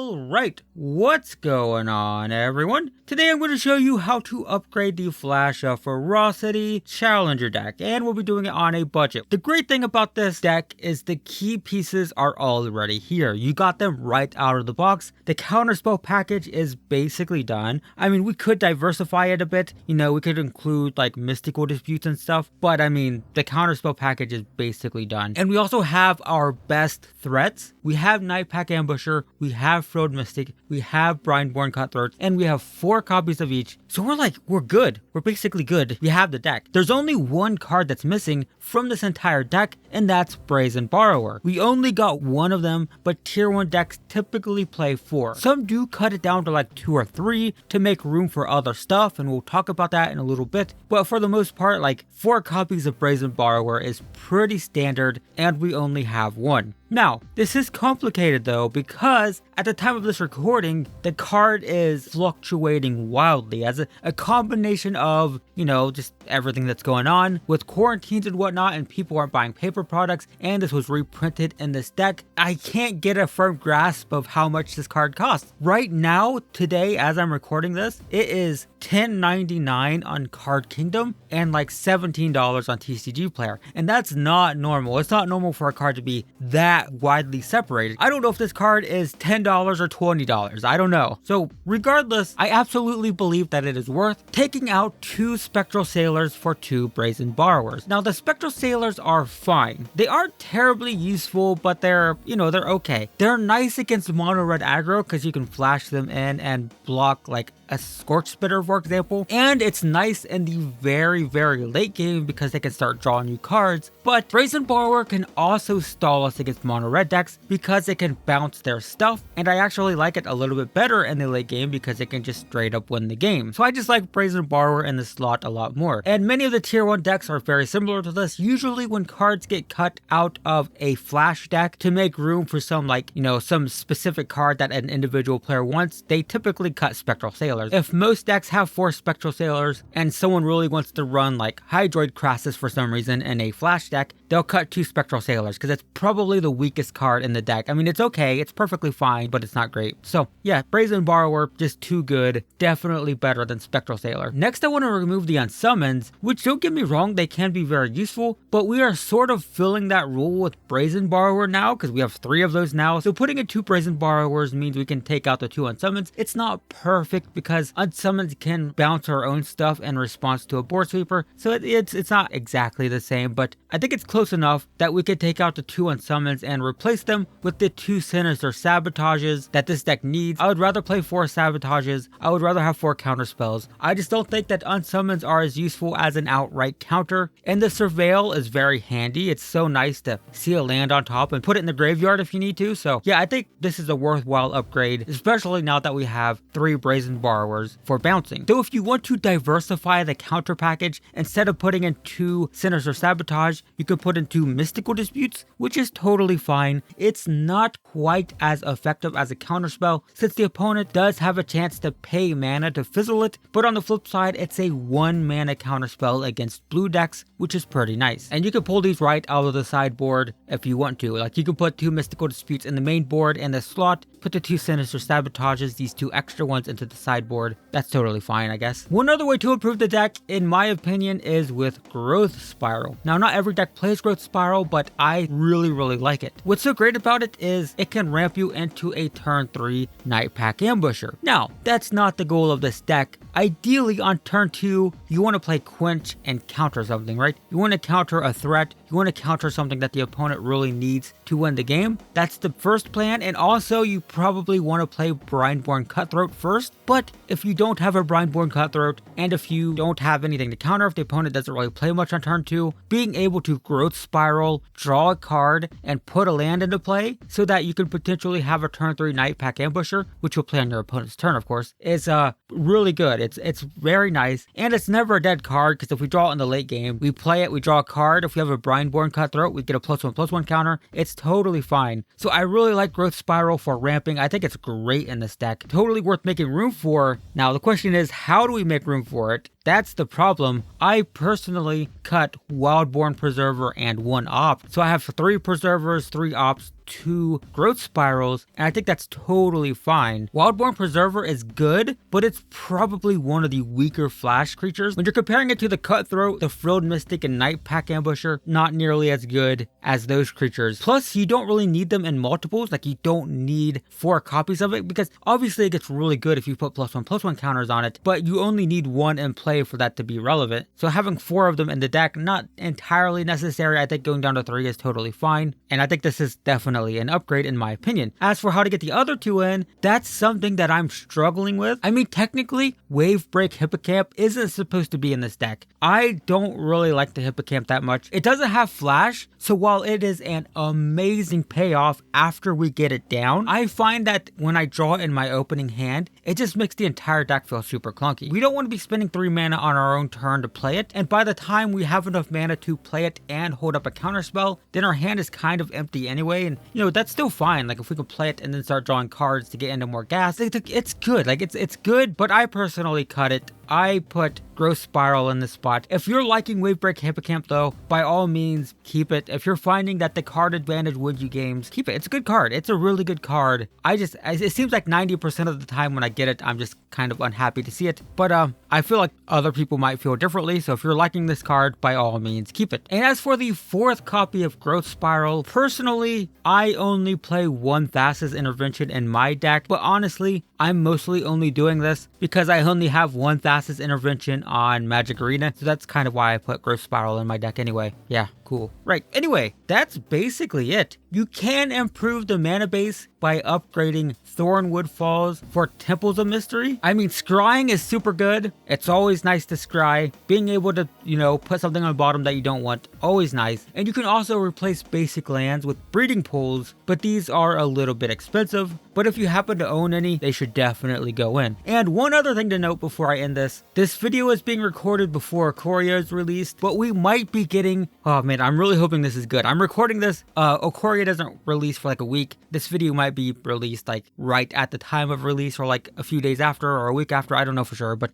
Alright, what's going on everyone? Today I'm going to show you how to upgrade the Flash of Ferocity Challenger deck, and we'll be doing it on a budget. The great thing about this deck is the key pieces are already here. You got them right out of the box. The counterspell package is basically done. I mean, we could diversify it a bit, we could include like mystical disputes and stuff, but I mean, the counterspell package is basically done. And we also have our best threats. We have Nightpack Ambusher, we have Frode Mystic, we have Brineborn Cutthroat, and we have 4 copies of each. So we're good. We're basically good. We have the deck. There's only one card that's missing from this entire deck, and that's Brazen Borrower. We only got one of them, but tier 1 decks typically play 4. Some do cut it down to like 2 or 3 to make room for other stuff, and we'll talk about that in a little bit. But for the most part, like 4 copies of Brazen Borrower is pretty standard, and we only have one. Now, this is complicated though, because at the time of this recording, the card is fluctuating wildly as a combination of, just everything that's going on with quarantines and whatnot, and people aren't buying paper products, and this was reprinted in this deck. I can't get a firm grasp of how much this card costs. Right now, today, as I'm recording this, it is $10.99 on Card Kingdom and like $17 on TCG Player, and that's not normal. It's not normal for a card to be that widely separated. I don't know if this card is $10 or $20. I don't know. So regardless, I absolutely believe that it is worth taking out 2 Spectral Sailors for 2 Brazen Borrowers. Now the Spectral Sailors are fine. They aren't terribly useful, but they're okay. They're nice against mono red aggro because you can flash them in and block like a Scorch Spitter, for example. And it's nice in the very, very late game because they can start drawing new cards. But Brazen Borrower can also stall us against mono red decks because it can bounce their stuff. And I actually like it a little bit better in the late game because it can just straight up win the game. So I just like Brazen Borrower in the slot a lot more. And many of the tier 1 decks are very similar to this. Usually when cards get cut out of a flash deck to make room for some some specific card that an individual player wants, they typically cut Spectral Sailors. If most decks have 4 Spectral Sailors and someone really wants to run like Hydroid Crassus for some reason in a flash deck, they'll cut 2 Spectral Sailors because it's probably the weakest card in the deck. I mean, it's okay, it's perfectly fine, but it's not great. So yeah, Brazen Borrower, just too good. Definitely better than Spectral Sailor. Next, I want to remove the Unsummons, which, don't get me wrong, they can be very useful, but we are sort of filling that role with Brazen Borrower now because we have 3 of those now. So putting in 2 Brazen Borrowers means we can take out the 2 Unsummons. It's not perfect because Unsummons can bounce our own stuff in response to a board sweeper, so it's not exactly the same, but I think it's close enough that we could take out the 2 Unsummons and replace them with the 2 Sinister Sabotages that this deck needs. I would rather play 4 Sabotages. I would rather have 4 counterspells. I just don't think that Unsummons are as useful as an outright counter, and the Surveil is very handy. It's so nice to see a land on top and put it in the graveyard if you need to. So yeah, I think this is a worthwhile upgrade, especially now that we have 3 Brazen Borrowers for bouncing. So if you want to diversify the counter package, instead of putting in 2 Sinister Sabotage, you could put in 2 Mystical Disputes, which is totally fine. It's not quite as effective as a counterspell since the opponent does have a chance to pay mana to fizzle it, but on the flip side, it's a 1 mana counterspell against blue decks, which is pretty nice. And you can pull these right out of the sideboard if you want to. Like, you can put 2 Mystical Disputes in the main board and the slot, put the 2 Sinister Sabotages, these 2 extra ones into the sideboard. That's totally fine, I guess. One other way to improve the deck, in my opinion, is with Growth Spiral. Now, not every deck plays Growth Spiral, but I really like it. What's so great about it is it can ramp you into a turn 3 Nightpack Ambusher. Now, that's not the goal of this deck. Ideally, on turn 2, you want to play Quench and counter something, right? You want to counter a threat. You want to counter something that the opponent really needs to win the game. That's the first plan, and also you probably want to play Brineborn Cutthroat first, but if you don't have a Brineborn Cutthroat, and if you don't have anything to counter, if the opponent doesn't really play much on turn 2, being able to Growth Spiral, draw a card, and put a land into play so that you can potentially have a turn 3 Nightpack Ambusher, which will play on your opponent's turn, of course, is really good. It's very nice, and it's never a dead card because if we draw it in the late game, we play it, we draw a card. If we have a Brineborn Cutthroat, we get a +1/+1 counter. It's totally fine. So I really like Growth Spiral for ramping. I think it's great in this deck. Totally worth making room for. Now the question is, how do we make room for it? That's the problem. I personally cut Wildborn Preserver and 1 Opt. So I have 3 Preservers, 3 Opts, 2 growth spirals, and I think that's totally fine. Wildborn Preserver is good, but it's probably one of the weaker flash creatures. When you're comparing it to the Cutthroat, the Frilled Mystic, and Night Pack Ambusher, not nearly as good as those creatures. Plus, you don't really need them in multiples, like you don't need 4 copies of it, because obviously it gets really good if you put +1/+1 counters on it, but you only need 1 in play for that to be relevant. So having 4 of them in the deck, not entirely necessary. I think going down to 3 is totally fine, and I think this is definitely an upgrade in my opinion. As for how to get the other 2 in, that's something that I'm struggling with. I mean, technically, Wavebreak Hippocamp isn't supposed to be in this deck. I don't really like the Hippocamp that much. It doesn't have flash, so while it is an amazing payoff after we get it down, I find that when I draw it in my opening hand, it just makes the entire deck feel super clunky. We don't want to be spending 3 mana on our own turn to play it, and by the time we have enough mana to play it and hold up a counterspell, then our hand is kind of empty anyway, and you know, that's still fine. Like if we could play it and then start drawing cards to get into more gas, it's good. Like it's good, but I personally cut it. I put Growth Spiral in this spot. If you're liking Wavebreak Hippocamp though, by all means, keep it. If you're finding that the card advantage wins you games, keep it. It's a good card. It's a really good card. It seems like 90% of the time when I get it, I'm just kind of unhappy to see it. But I feel like other people might feel differently, so if you're liking this card, by all means, keep it. And as for the 4th copy of Growth Spiral, personally, I only play 1 Thassa's Intervention in my deck, but honestly, I'm mostly only doing this because I only have 1 Thassa's Intervention on Magic Arena, so that's kind of why I put Growth Spiral in my deck anyway. Yeah, cool. Right, anyway, that's basically it. You can improve the mana base by upgrading Thornwood Falls for Temples of Mystery. I mean, scrying is super good. It's always nice to scry. Being able to, you know, put something on the bottom that you don't want, always nice. And you can also replace basic lands with breeding pools, but these are a little bit expensive. But if you happen to own any, they should definitely go in. And one other thing to note before I end this video is being recorded before Ikoria is released, but we might be getting, oh man, I'm really hoping this is good. I'm recording this, Ikoria doesn't release for like a week. This video might be released like right at the time of release or like a few days after or a week after, I don't know for sure, but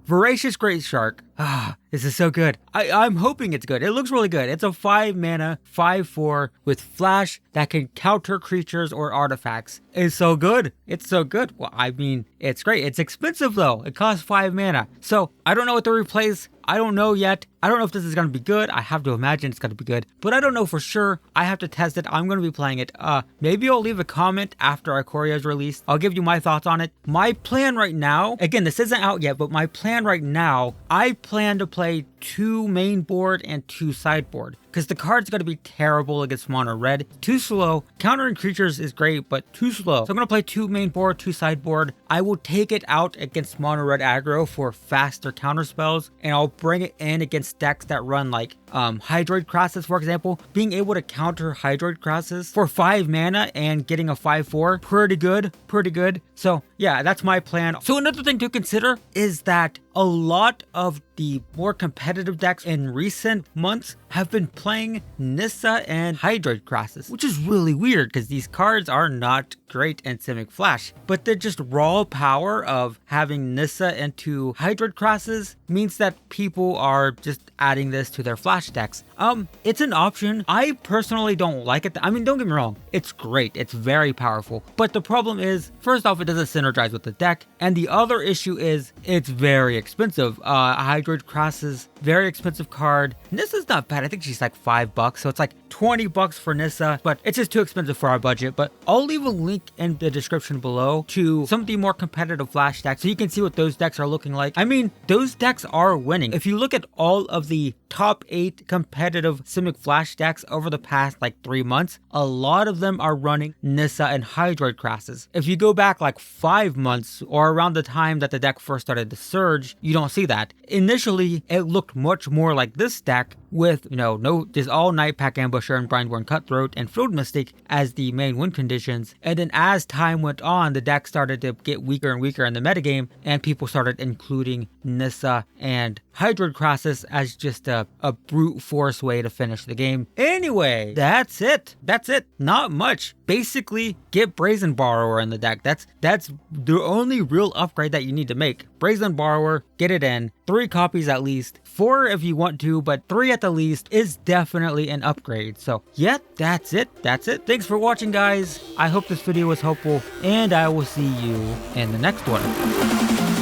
Voracious Great Shark. This is so good. I'm hoping it's good. It looks really good. It's a 5 mana, 5/4 with flash that can counter creatures or artifacts. It's so good. It's so good. Well, I mean, it's great. It's expensive though. It costs 5 mana. So I don't know what to replace. I don't know yet. I don't know if this is going to be good. I have to imagine it's going to be good, but I don't know for sure. I have to test it. I'm going to be playing it. Maybe I'll leave a comment after Ikoria is released. I'll give you my thoughts on it. My plan right now, again, this isn't out yet, but my plan right now, I plan to play 2 main board and 2 sideboard, because the card's going to be terrible against mono red. Too slow. Countering creatures is great, but too slow. So I'm going to play 2 main board, 2 sideboard. I will take it out against mono red aggro for faster counter spells, and I'll bring it in against decks that run like Hydroid Crassus, for example. Being able to counter Hydroid Crassus for 5 mana and getting a 5/4, pretty good. So yeah, that's my plan. So another thing to consider is that a lot of the more competitive decks in recent months have been playing Nissa and Hydroid Crassus, which is really weird because these cards are not great in Simic Flash, but the just raw power of having Nissa into Hydroid Crassus means that people are just adding this to their Flash decks. It's an option. I personally don't like it. I mean, don't get me wrong, it's great, it's very powerful, but the problem is, first off, it doesn't synergize with the deck, and the other issue is it's very expensive. Hydroid Crassus, very expensive card. Nissa's not bad. I think she's like $5, so it's like $20 for Nissa, but it's just too expensive for our budget. But I'll leave a link in the description below to some of the more competitive Flash decks so you can see what those decks are looking like. I mean, those decks are winning. If you look at all of the top 8 competitive Simic Flash decks over the past like 3 months, a lot of them are running Nissa and Hydroid Crassus. If you go back like 5 months or around the time that the deck first started to surge, you don't see that. Initially, it looked much more like this deck with, you know, just all Night Pack Ambusher and Brindborn Cutthroat and Frilled Mystic as the main win conditions. And then as time went on, the deck started to get weaker and weaker in the metagame, and people started including Nissa and Hydroid Crassus as just a brute force way to finish the game. Anyway, that's it. Not much. Basically, get Brazen Borrower in the deck. That's the only real upgrade that you need to make. Brazen Borrower, get it in. 3 copies at least. 4 if you want to, but 3 at the least is definitely an upgrade. So yeah, that's it. Thanks for watching, guys. I hope this video was helpful, and I will see you in the next one.